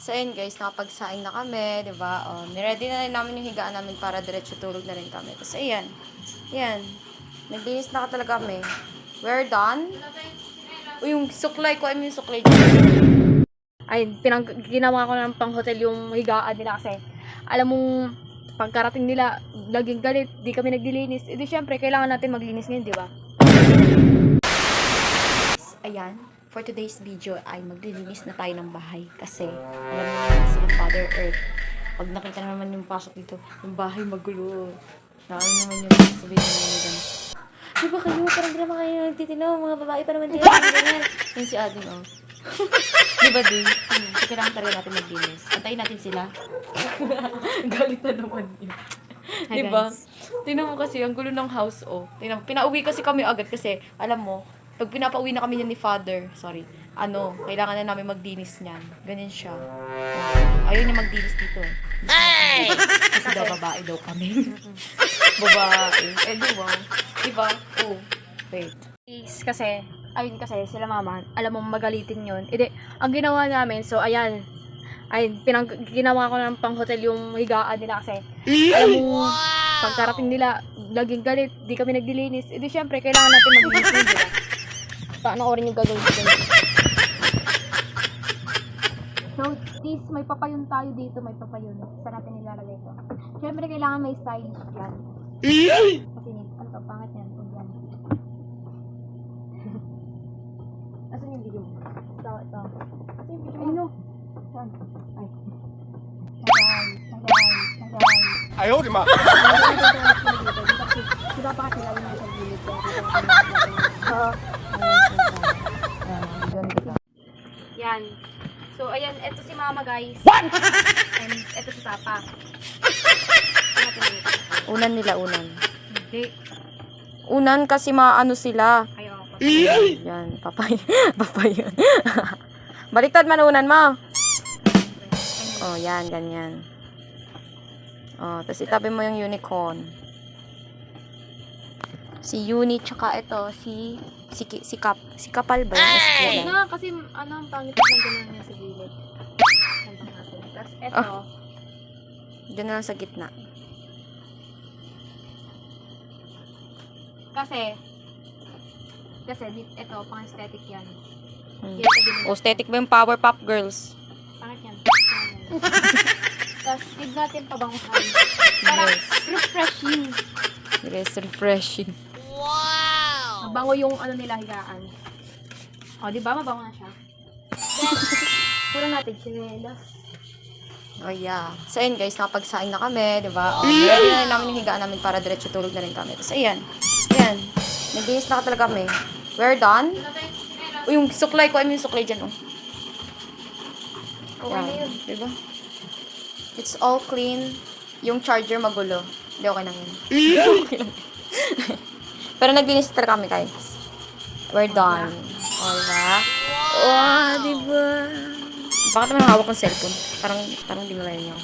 So, ayun guys, nakapagsaing na kami, di ba? Niready na rin namin yung higaan namin para diretso tulog na rin kami. Tapos, ayan. Ayan. Naglinis na ka talaga kami. We're done. Uy, yung suklay ko, yung suklay dyan. Ayun, ginawa ko ng pang-hotel yung higaan nila kasi alam mong pagkarating nila, laging galit, di kami naglilinis. E di syempre, kailangan natin maglinis ngayon, di ba? Ayan, for today's video ay maglilinis na tayo ng bahay kasi alam mo naman si Father Earth. Pag nakita naman yung pasok dito, yung bahay magulo. Na ano naman yung sabihin naman nila. Di ba kayo? Parang di naman kayo nagtitinaw. Mga babae pa naman tayo. Yung si Ading, oh. Di ba din? Kailangan talaga natin maglinis. Antayin natin sila. Galit na naman yun. Di ba? Tingnan mo kasi, ang gulo ng house, oh. Tingnan mo, pinauwi kasi kami agad kasi, alam mo, pag pinapauwi na kami niyan ni Father, kailangan na namin maglinis niyan. Ganyan siya. Ayaw niya maglinis dito, eh. Hey! Kasi daw babae daw kami. Babae. Eh, di ba? Diba? Oh, wait. Kasi, ayun kasi, sila mama, alam mo magalitin yun. Ede, ang ginawa namin, so ayan, ginawa ko ng pang-hotel yung higaan nila kasi, alam mo, pagkarating nila, laging galit, di kami naglilinis. Ede, syempre, kailangan natin maglinis yun, diba? Paano orin yung gagawin dito? So, may papayon tayo dito, may papayon. Saan natin nilalagay ko? Syempre, kailangan may stylish yan. Kasi, ano to, pangit yan. Yan. Asan yung video mo? Ito. Asan yung video mo? Ayun. Saan? Ay. Tagay. Ayaw, di ma! Diba pa kasi lalo na sa gilid ko? Yan. So, ayan, eto si mama, guys. What? And eto si papa. Unan nila. Hindi. Unan kasi maano sila. Ayaw ako. Yan, papayon. Baliktad man unan mo. Oh, yan, ganyan. Oh, tapos itabi mo yung unicorn. Si Uni, tsaka ito, si Kapal ba yun? Ay! Na, kasi ang pangit lang gano'n yung sa gilid. Tapos eto. Diyan na lang sa gitna. Kasi ito, pang aesthetic yan. O, aesthetic ba yung Powerpuff Girls? Pangit yan. Tapos, give natin pabanguhan. Para refreshing. Yes, refreshing. Mabango yung nila, higaan. O, di ba? Mabango na siya. Then, kulang natin chinelas. Oh, yeah. So, ayun guys, nakapagsaing na kami, di ba? Ready na rin namin yung higaan namin para diretso tulog na rin kami. Tapos, ayan. Ayan. Naglinis na ka talaga kami. We're done. Uy, yung suklay ko, yung suklay dyan, oh. Okay na yun. Di ba? It's all clean. Yung charger magulo. Hindi, okay lang yun. Okay lang. Pero naglinis talaga kami, guys. We're done. O, diba? Wow, diba? Bakit naman hawak ng cellphone? Parang di mo lang yun.